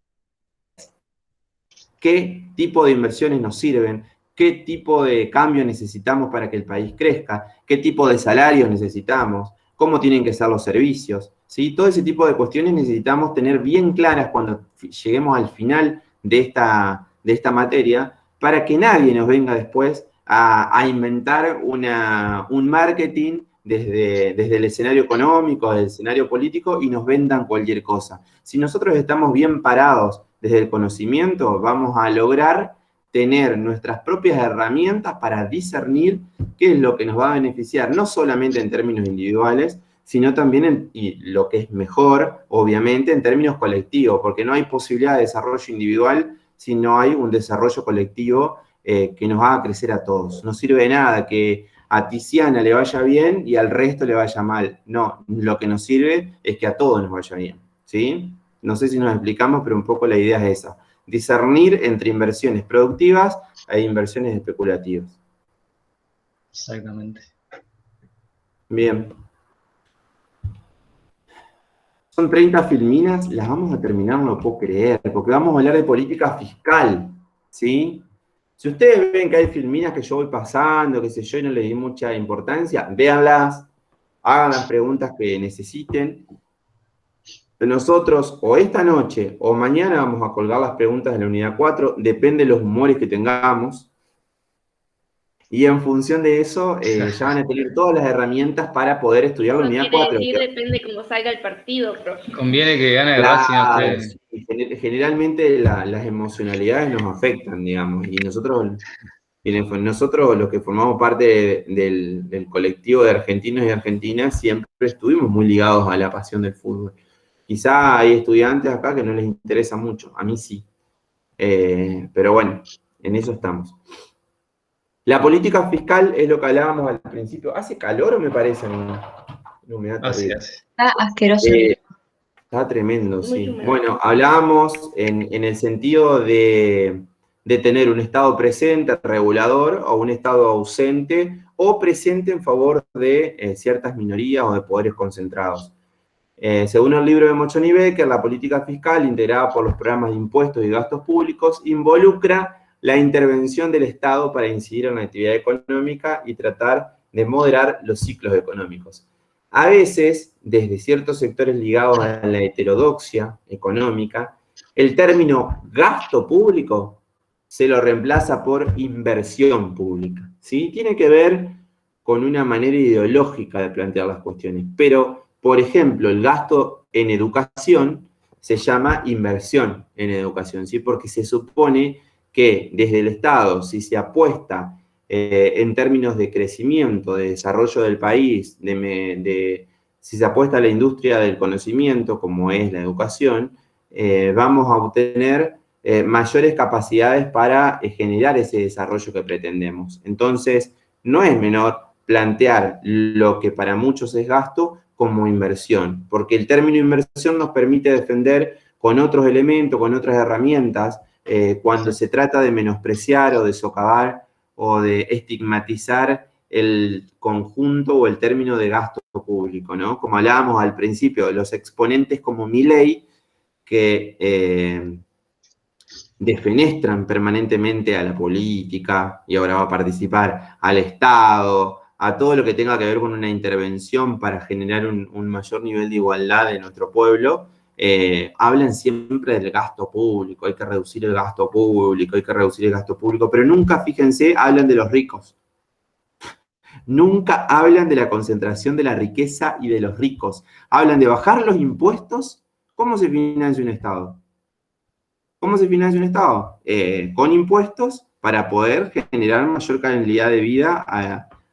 ¿Qué tipo de inversiones nos sirven? ¿Qué tipo de cambio necesitamos para que el país crezca? ¿Qué tipo de salarios necesitamos? ¿Cómo tienen que ser los servicios? ¿Sí? Todo ese tipo de cuestiones necesitamos tener bien claras cuando lleguemos al final de esta materia para que nadie nos venga después a inventar un marketing desde el escenario económico, desde el escenario político y nos vendan cualquier cosa. Si nosotros estamos bien parados desde el conocimiento, vamos a lograr tener nuestras propias herramientas para discernir qué es lo que nos va a beneficiar, no solamente en términos individuales, sino también, y lo que es mejor, obviamente, en términos colectivos, porque no hay posibilidad de desarrollo individual si no hay un desarrollo colectivo que nos haga crecer a todos. No sirve de nada que a Tiziana le vaya bien y al resto le vaya mal. No, lo que nos sirve es que a todos nos vaya bien, ¿sí? No sé si nos explicamos, pero un poco la idea es esa. Discernir entre inversiones productivas e inversiones especulativas. Exactamente. Bien. son 30 filminas, las vamos a terminar, no lo puedo creer, porque vamos a hablar de política fiscal, ¿sí? Si ustedes ven que hay filminas que yo voy pasando, qué sé yo, y no le di mucha importancia, véanlas, hagan las preguntas que necesiten. Nosotros, o esta noche, o mañana vamos a colgar las preguntas de la unidad 4, depende de los humores que tengamos. Y en función de eso, ya van a tener todas las herramientas para poder estudiar la No unidad quiere 4. decir, depende cómo salga el partido, profe. Conviene que gane Claro, Racing a ustedes. sí, generalmente las emocionalidades nos afectan, digamos, y nosotros los que formamos parte del colectivo de argentinos y argentinas siempre estuvimos muy ligados a la pasión del fútbol. Quizá hay estudiantes acá que no les interesa mucho, a mí sí. Pero bueno, en eso estamos. La política fiscal es lo que hablábamos al principio. ¿Hace calor o me parece? Humedad Así terrible. es. Está asqueroso. Está tremendo, Muy sí. húmedo. Bueno, hablábamos en el sentido de tener un Estado presente, regulador, o un Estado ausente, o presente en favor de ciertas minorías o de poderes concentrados. Según el libro de Mochoni Becker, la política fiscal, integrada por los programas de impuestos y gastos públicos, involucra la intervención del Estado para incidir en la actividad económica y tratar de moderar los ciclos económicos. A veces, desde ciertos sectores ligados a la heterodoxia económica, el término gasto público se lo reemplaza por inversión pública, ¿sí? Tiene que ver con una manera ideológica de plantear las cuestiones, pero, por ejemplo, el gasto en educación se llama inversión en educación, ¿sí? Porque se supone que desde el Estado, si se apuesta en términos de crecimiento, de desarrollo del país, si se apuesta a la industria del conocimiento, como es la educación, vamos a obtener mayores capacidades para generar ese desarrollo que pretendemos. Entonces, no es menor plantear lo que para muchos es gasto como inversión, porque el término inversión nos permite defender con otros elementos, con otras herramientas, cuando se trata de menospreciar o de socavar o de estigmatizar el conjunto o el término de gasto público, ¿no? Como hablábamos al principio, los exponentes como Milei, que defenestran permanentemente a la política y ahora va a participar al Estado, a todo lo que tenga que ver con una intervención para generar un mayor nivel de igualdad en nuestro pueblo, hablan siempre del gasto público, hay que reducir el gasto público, hay que reducir el gasto público, pero nunca, fíjense, hablan de los ricos. Nunca hablan de la concentración de la riqueza y de los ricos. Hablan de bajar los impuestos. ¿Cómo se financia un Estado? ¿Cómo se financia un Estado? Con impuestos para poder generar mayor calidad de vida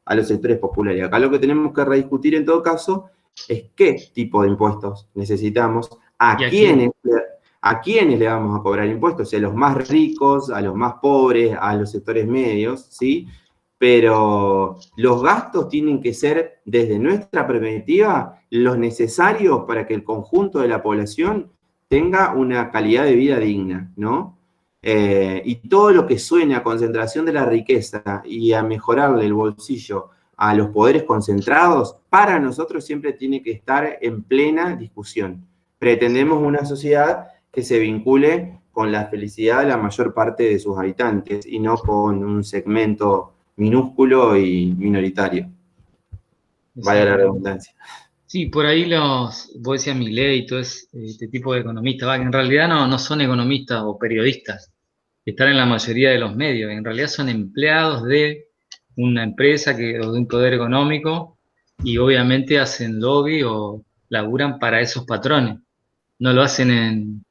a los sectores populares. Acá lo que tenemos que rediscutir en todo caso es qué tipo de impuestos necesitamos, a quiénes le vamos a cobrar impuestos, a los más ricos, a los más pobres, a los sectores medios, ¿sí? Pero los gastos tienen que ser, desde nuestra perspectiva, los necesarios para que el conjunto de la población tenga una calidad de vida digna, ¿no? Y todo lo que suene a concentración de la riqueza y a mejorarle el bolsillo a los poderes concentrados, para nosotros siempre tiene que estar en plena discusión. Pretendemos una sociedad que se vincule con la felicidad de la mayor parte de sus habitantes y no con un segmento minúsculo y minoritario. Vaya la redundancia. Sí, por ahí vos decías Milei y todo este tipo de economistas, que en realidad no son economistas o periodistas, que están en la mayoría de los medios, en realidad son empleados de una empresa o de un poder económico y obviamente hacen lobby o laburan para esos patrones, no lo hacen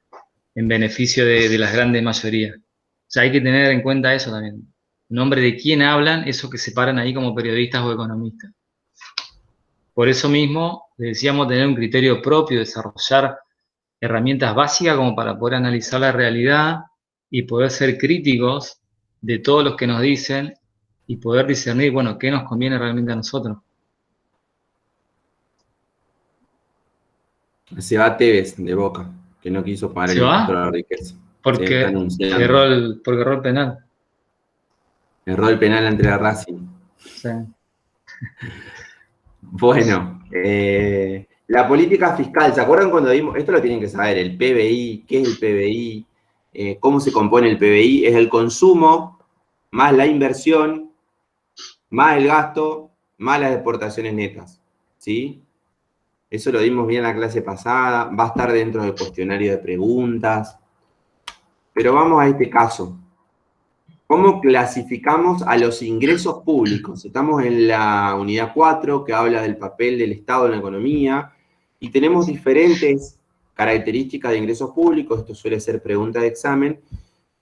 en beneficio de las grandes mayorías. O sea, hay que tener en cuenta eso también. En nombre de quién hablan, esos que se paran ahí como periodistas o economistas. Por eso mismo, decíamos tener un criterio propio, desarrollar herramientas básicas como para poder analizar la realidad y poder ser críticos de todos los que nos dicen y poder discernir, bueno, qué nos conviene realmente a nosotros. Se va Tevez de Boca, que no quiso pagar el impuesto a la riqueza. Porque erró el penal. Erró el penal ante la Racing. Sí. Bueno, La política fiscal, ¿se acuerdan cuando dimos? Esto lo tienen que saber, el PBI, ¿qué es el PBI? ¿Cómo se compone el PBI? Es el consumo, más la inversión, más el gasto, más las exportaciones netas, ¿sí? Eso lo dimos bien en la clase pasada, va a estar dentro del cuestionario de preguntas. Pero vamos a este caso. ¿Cómo clasificamos a los ingresos públicos? Estamos en la unidad 4, que habla del papel del Estado en la economía, y tenemos diferentes características de ingresos públicos. Esto suele ser pregunta de examen,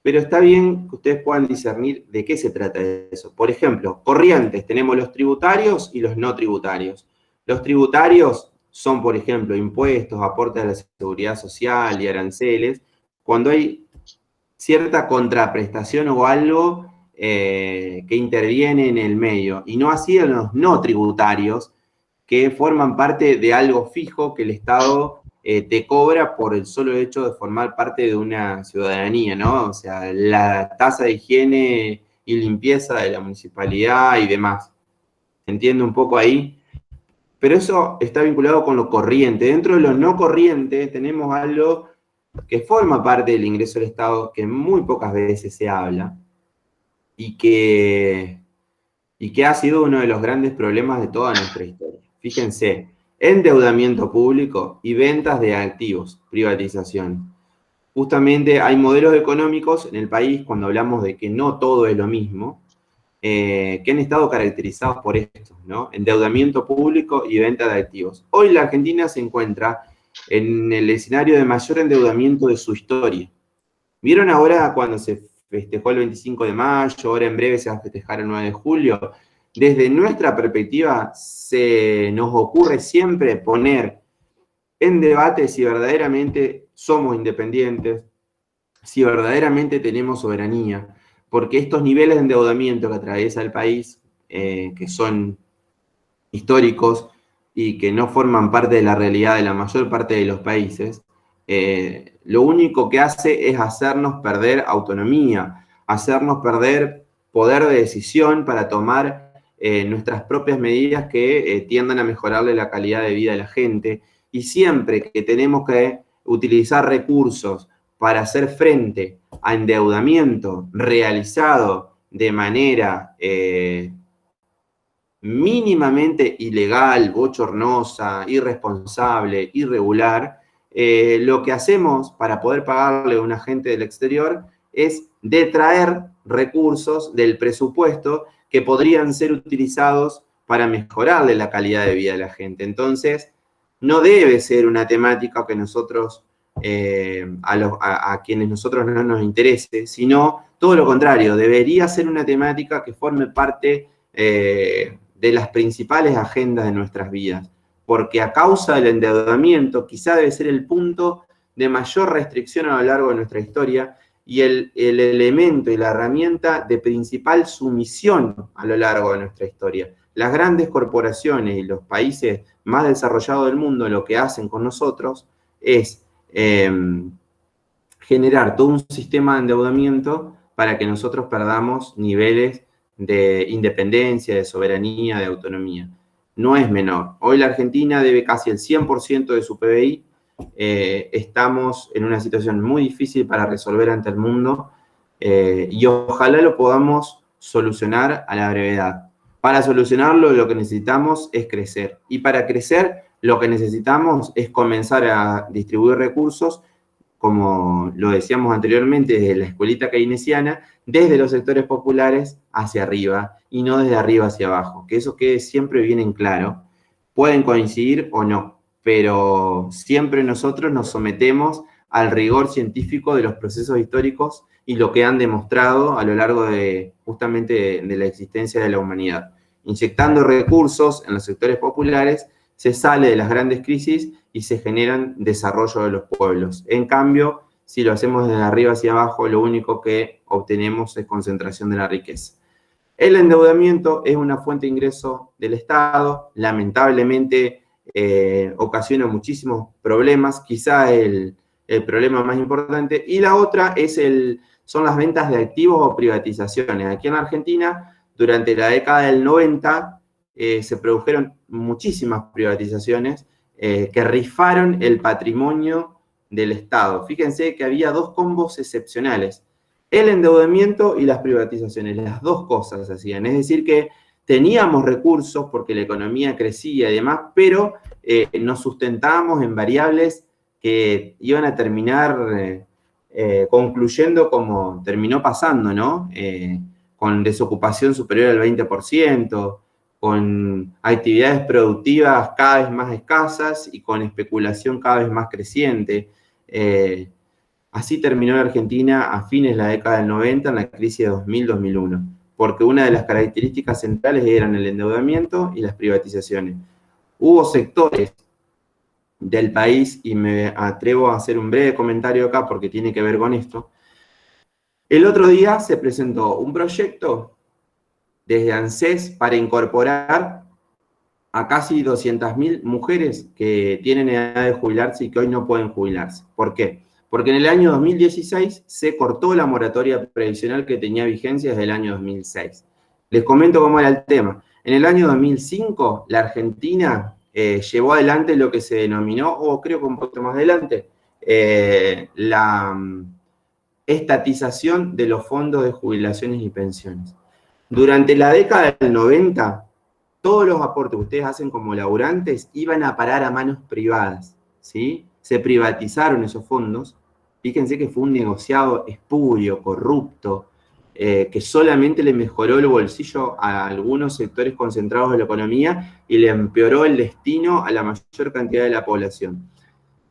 pero está bien que ustedes puedan discernir de qué se trata eso. Por ejemplo, corrientes, tenemos los tributarios y los no tributarios. Los tributarios son, por ejemplo, impuestos, aportes a la seguridad social y aranceles, cuando hay cierta contraprestación o algo que interviene en el medio, y no así en los no tributarios, que forman parte de algo fijo que el Estado te cobra por el solo hecho de formar parte de una ciudadanía, ¿no? O sea, la tasa de higiene y limpieza de la municipalidad y demás. ¿Se entiende un poco ahí? Pero eso está vinculado con lo corriente. Dentro de lo no corriente tenemos algo que forma parte del ingreso del Estado, que muy pocas veces se habla, y que ha sido uno de los grandes problemas de toda nuestra historia. Fíjense, endeudamiento público y ventas de activos, privatización. Justamente hay modelos económicos en el país, cuando hablamos de que no todo es lo mismo, que han estado caracterizados por esto, ¿no? Endeudamiento público y venta de activos. Hoy la Argentina se encuentra en el escenario de mayor endeudamiento de su historia. ¿Vieron ahora cuando se festejó el 25 de mayo, ahora en breve se va a festejar el 9 de julio? Desde nuestra perspectiva, se nos ocurre siempre poner en debate si verdaderamente somos independientes, si verdaderamente tenemos soberanía, porque estos niveles de endeudamiento que atraviesa el país, que son históricos y que no forman parte de la realidad de la mayor parte de los países, lo único que hace es hacernos perder autonomía, hacernos perder poder de decisión para tomar nuestras propias medidas que tiendan a mejorarle la calidad de vida de la gente. Y siempre que tenemos que utilizar recursos para hacer frente a endeudamiento realizado de manera mínimamente ilegal, bochornosa, irresponsable, irregular, lo que hacemos para poder pagarle a un agente del exterior es detraer recursos del presupuesto que podrían ser utilizados para mejorarle la calidad de vida de la gente. Entonces, no debe ser una temática que nosotros, a quienes nosotros no nos interese, sino todo lo contrario, debería ser una temática que forme parte de las principales agendas de nuestras vidas, porque a causa del endeudamiento quizá debe ser el punto de mayor restricción a lo largo de nuestra historia y el elemento y la herramienta de principal sumisión a lo largo de nuestra historia. Las grandes corporaciones y los países más desarrollados del mundo lo que hacen con nosotros es generar todo un sistema de endeudamiento para que nosotros perdamos niveles de independencia, de soberanía, de autonomía. No es menor. Hoy la Argentina debe casi el 100% de su PBI. Estamos en una situación muy difícil para resolver ante el mundo y ojalá lo podamos solucionar a la brevedad. Para solucionarlo lo que necesitamos es crecer. Y para crecer lo que necesitamos es comenzar a distribuir recursos, como lo decíamos anteriormente, desde la escuelita keynesiana, desde los sectores populares hacia arriba y no desde arriba hacia abajo. Que eso quede siempre bien en claro. Pueden coincidir o no, pero siempre nosotros nos sometemos al rigor científico de los procesos históricos y lo que han demostrado a lo largo de justamente de la existencia de la humanidad. Inyectando recursos en los sectores populares, se sale de las grandes crisis y se generan desarrollo de los pueblos. En cambio, si lo hacemos desde arriba hacia abajo, lo único que obtenemos es concentración de la riqueza. El endeudamiento es una fuente de ingreso del Estado, lamentablemente ocasiona muchísimos problemas, quizá el problema más importante, y la otra son las ventas de activos o privatizaciones. Aquí en Argentina, durante la década del 90, se produjeron muchísimas privatizaciones que rifaron el patrimonio del Estado. Fíjense que había dos combos excepcionales: el endeudamiento y las privatizaciones, las dos cosas hacían. Es decir que teníamos recursos porque la economía crecía y demás, pero nos sustentábamos en variables que iban a terminar concluyendo como terminó pasando, ¿no? Con desocupación superior al 20%, con actividades productivas cada vez más escasas y con especulación cada vez más creciente. Así terminó la Argentina a fines de la década del 90, en la crisis de 2000-2001, porque una de las características centrales eran el endeudamiento y las privatizaciones. Hubo sectores del país, y me atrevo a hacer un breve comentario acá porque tiene que ver con esto. El otro día se presentó un proyecto desde ANSES para incorporar a casi 200.000 mujeres que tienen edad de jubilarse y que hoy no pueden jubilarse. ¿Por qué? Porque en el año 2016 se cortó la moratoria previsional que tenía vigencia desde el año 2006. Les comento cómo era el tema. En el año 2005, la Argentina llevó adelante lo que se denominó, o creo que un poquito más adelante, la estatización de los fondos de jubilaciones y pensiones. Durante la década del 90, todos los aportes que ustedes hacen como laburantes iban a parar a manos privadas, ¿sí? Se privatizaron esos fondos. Fíjense que fue un negociado espurio, corrupto, que solamente le mejoró el bolsillo a algunos sectores concentrados de la economía y le empeoró el destino a la mayor cantidad de la población.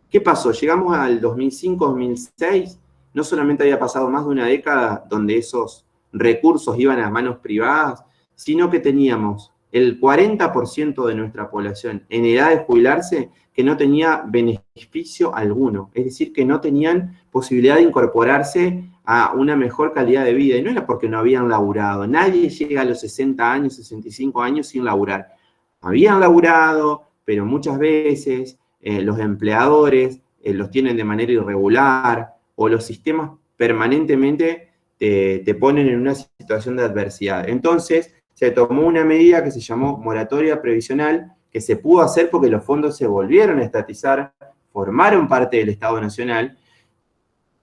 ¿Qué pasó? Llegamos al 2005-2006, no solamente había pasado más de una década donde esos recursos iban a manos privadas, sino que teníamos el 40% de nuestra población en edad de jubilarse que no tenía beneficio alguno, es decir, que no tenían posibilidad de incorporarse a una mejor calidad de vida, y no era porque no habían laburado. Nadie llega a los 60 años, 65 años sin laburar. Habían laburado, pero muchas veces los empleadores los tienen de manera irregular, o los sistemas permanentemente te ponen en una situación de adversidad. Entonces, se tomó una medida que se llamó moratoria previsional, que se pudo hacer porque los fondos se volvieron a estatizar, formaron parte del Estado Nacional,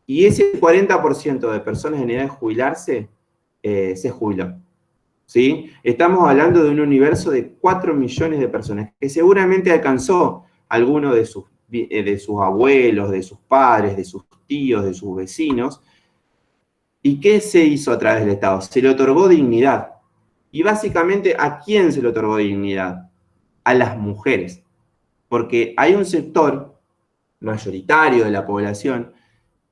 y ese 40% de personas en edad de jubilarse se jubiló. ¿Sí? Estamos hablando de un universo de 4 millones de personas, que seguramente alcanzó alguno de sus abuelos, de sus padres, de sus tíos, de sus vecinos. ¿Y qué se hizo a través del Estado? Se le otorgó dignidad. Y básicamente, ¿a quién se le otorgó dignidad? A las mujeres. Porque hay un sector mayoritario de la población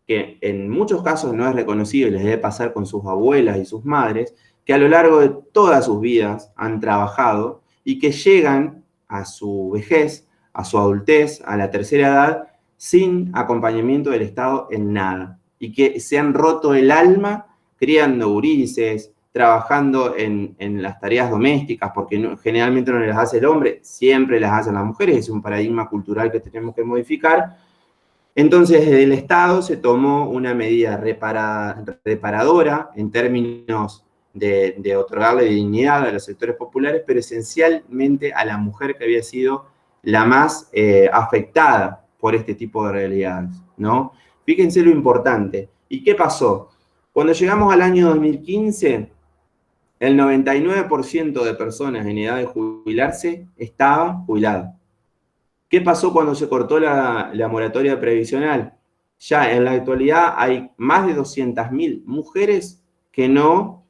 que en muchos casos no es reconocido y les debe pasar con sus abuelas y sus madres, que a lo largo de todas sus vidas han trabajado y que llegan a su vejez, a su adultez, a la tercera edad, sin acompañamiento del Estado en nada. Y que se han roto el alma criando gurises, trabajando en las tareas domésticas, porque generalmente no las hace el hombre, siempre las hacen las mujeres, es un paradigma cultural que tenemos que modificar. Entonces, desde el Estado se tomó una medida reparadora en términos de otorgarle dignidad a los sectores populares, pero esencialmente a la mujer, que había sido la más afectada por este tipo de realidades, ¿no? Fíjense lo importante. ¿Y qué pasó? Cuando llegamos al año 2015, el 99% de personas en edad de jubilarse estaba jubilada. ¿Qué pasó cuando se cortó la moratoria previsional? Ya en la actualidad hay más de 200.000 mujeres que no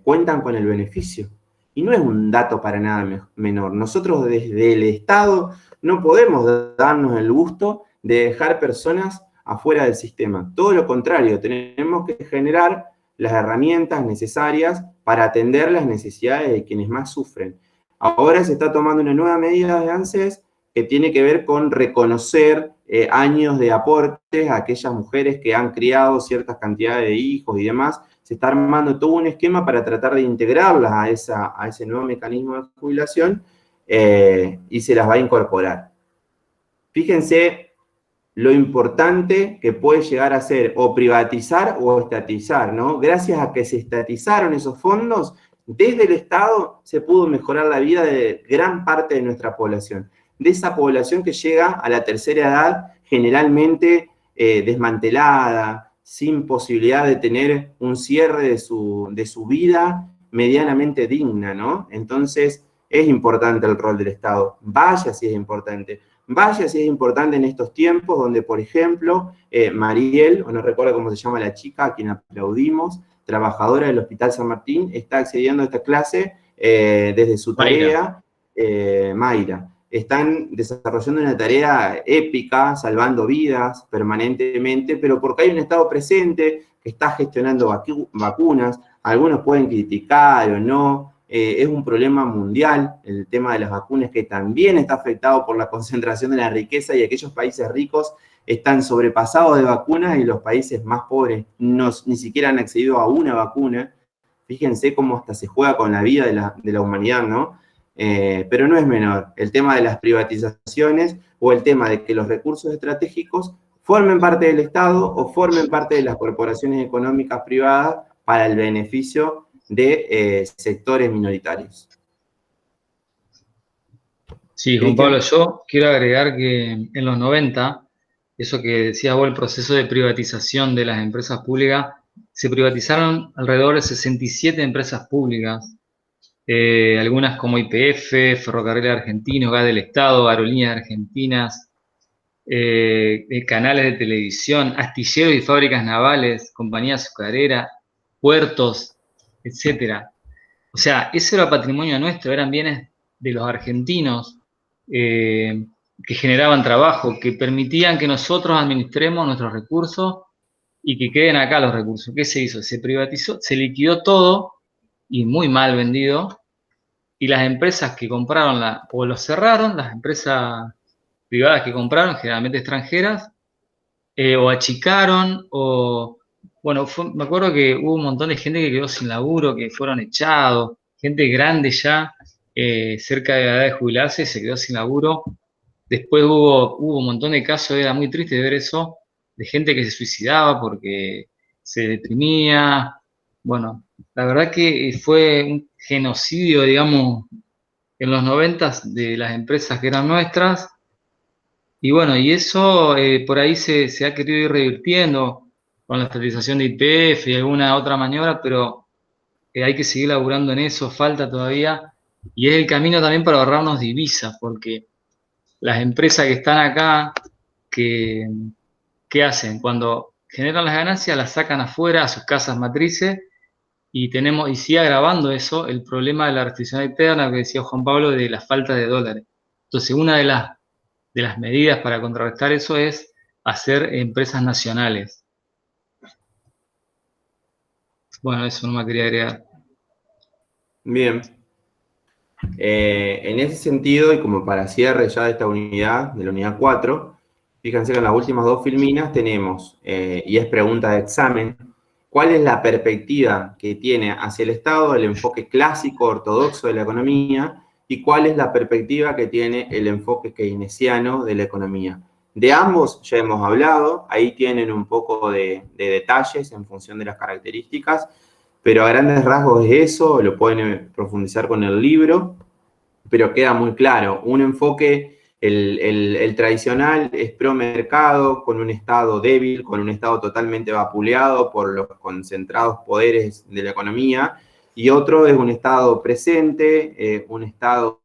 cuentan con el beneficio. Y no es un dato para nada menor. Nosotros desde el Estado no podemos darnos el gusto de dejar personas afuera del sistema. Todo lo contrario, tenemos que generar las herramientas necesarias para atender las necesidades de quienes más sufren. Ahora se está tomando una nueva medida de ANSES que tiene que ver con reconocer años de aportes a aquellas mujeres que han criado ciertas cantidades de hijos y demás. Se está armando todo un esquema para tratar de integrarlas a ese nuevo mecanismo de jubilación y se las va a incorporar. Fíjense lo importante que puede llegar a ser o privatizar o estatizar, ¿no? Gracias a que se estatizaron esos fondos, desde el Estado se pudo mejorar la vida de gran parte de nuestra población. de esa población que llega a la tercera edad generalmente desmantelada, sin posibilidad de tener un cierre de su vida medianamente digna, ¿no? Entonces, es importante el rol del Estado. Vaya si es importante. Vaya si es importante en estos tiempos donde, por ejemplo, Mariel, o no recuerdo cómo se llama la chica, a quien aplaudimos, trabajadora del Hospital San Martín, está accediendo a esta clase desde su tarea, Mayra. Están desarrollando una tarea épica, salvando vidas permanentemente, pero porque hay un Estado presente que está gestionando vacunas. Algunos pueden criticar o no. Es un problema mundial el tema de las vacunas, que también está afectado por la concentración de la riqueza, y aquellos países ricos están sobrepasados de vacunas y los países más pobres ni siquiera han accedido a una vacuna. Fíjense cómo hasta se juega con la vida de la humanidad, ¿no? Pero no es menor el tema de las privatizaciones o el tema de que los recursos estratégicos formen parte del Estado o formen parte de las corporaciones económicas privadas para el beneficio de sectores minoritarios. Sí, Juan Pablo, yo quiero agregar que en los 90, eso que decías vos, el proceso de privatización de las empresas públicas, se privatizaron alrededor de 67 empresas públicas, algunas como YPF, Ferrocarriles Argentinos, Gas del Estado, Aerolíneas Argentinas, canales de televisión, astilleros y fábricas navales, compañías azucareras, puertos, etcétera. O sea, ese era patrimonio nuestro, eran bienes de los argentinos que generaban trabajo, que permitían que nosotros administremos nuestros recursos y que queden acá los recursos. ¿Qué se hizo? Se privatizó, se liquidó todo, y muy mal vendido, y las empresas que compraron o los cerraron, las empresas privadas que compraron, generalmente extranjeras, o achicaron, o, bueno, me acuerdo que hubo un montón de gente que quedó sin laburo, que fueron echados, gente grande ya, cerca de la edad de jubilarse, se quedó sin laburo. Después hubo un montón de casos, era muy triste ver eso, de gente que se suicidaba porque se deprimía. Bueno, la verdad que fue un genocidio, digamos, en los 90 de las empresas que eran nuestras. Y bueno, y eso por ahí se ha querido ir revirtiendo con la estatización de YPF y alguna otra maniobra, pero hay que seguir laburando en eso, falta todavía. Y es el camino también para ahorrarnos divisas, porque las empresas que están acá, ¿qué hacen? Cuando generan las ganancias, las sacan afuera a sus casas matrices, y sigue agravando eso, el problema de la restricción externa que decía Juan Pablo, de la falta de dólares. Entonces, una de las medidas para contrarrestar eso es hacer empresas nacionales. Bueno, eso no me quería agregar. Bien. En ese sentido, y como para cierre ya de esta unidad, de la unidad 4, fíjense que en las últimas dos filminas tenemos, y es pregunta de examen, ¿cuál es la perspectiva que tiene hacia el Estado el enfoque clásico, ortodoxo de la economía, y cuál es la perspectiva que tiene el enfoque keynesiano de la economía? De ambos ya hemos hablado, ahí tienen un poco de detalles en función de las características, pero a grandes rasgos es eso, lo pueden profundizar con el libro, pero queda muy claro. Un enfoque, el tradicional, es pro mercado, con un Estado débil, con un Estado totalmente vapuleado por los concentrados poderes de la economía, y otro es un Estado presente, un Estado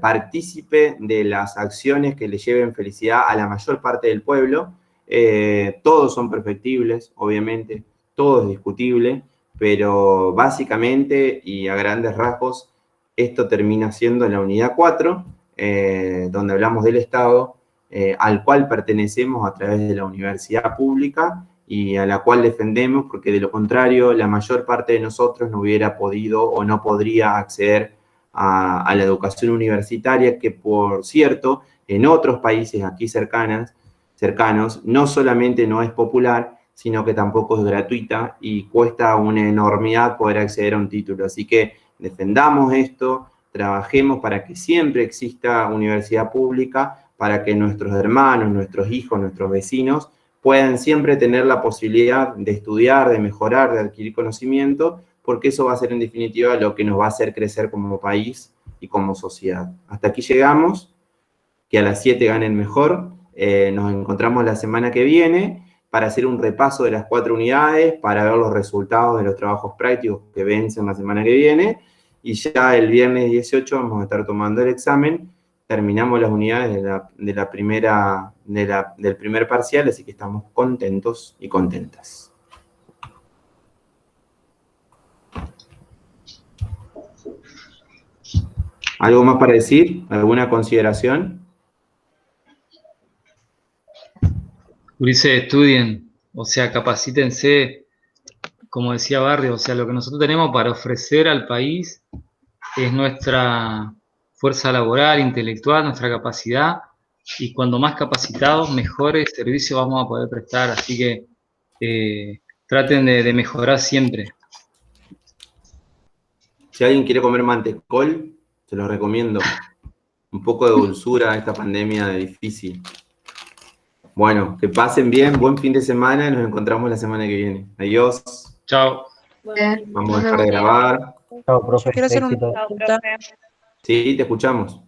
partícipe de las acciones que le lleven felicidad a la mayor parte del pueblo. Todos son perfectibles, obviamente, todo es discutible, pero básicamente y a grandes rasgos esto termina siendo la unidad 4, donde hablamos del Estado, al cual pertenecemos a través de la universidad pública y a la cual defendemos, porque de lo contrario la mayor parte de nosotros no hubiera podido o no podría acceder a la educación universitaria, que por cierto, en otros países aquí cercanos, no solamente no es popular, sino que tampoco es gratuita y cuesta una enormidad poder acceder a un título. Así que defendamos esto, trabajemos para que siempre exista universidad pública, para que nuestros hermanos, nuestros hijos, nuestros vecinos puedan siempre tener la posibilidad de estudiar, de mejorar, de adquirir conocimiento, porque eso va a ser en definitiva lo que nos va a hacer crecer como país y como sociedad. Hasta aquí llegamos, que a las 7 ganen mejor. Nos encontramos la semana que viene para hacer un repaso de las 4 unidades, para ver los resultados de los trabajos prácticos que vencen la semana que viene, y ya el viernes 18 vamos a estar tomando el examen. Terminamos las unidades del primer parcial, así que estamos contentos y contentas. ¿Algo más para decir? ¿Alguna consideración? Ulises, estudien, o sea, capacítense, como decía Barrio, o sea, lo que nosotros tenemos para ofrecer al país es nuestra fuerza laboral, intelectual, nuestra capacidad, y cuando más capacitados, mejores servicios vamos a poder prestar, así que traten de mejorar siempre. Si alguien quiere comer mantecol, se lo recomiendo. Un poco de dulzura a esta pandemia difícil. Bueno, que pasen bien, buen fin de semana, nos encontramos la semana que viene. Adiós. Chao. Vamos a dejar de grabar. Chao, profe. Quiero hacer una Éxito. Chao, pregunta. profe. Sí, te escuchamos.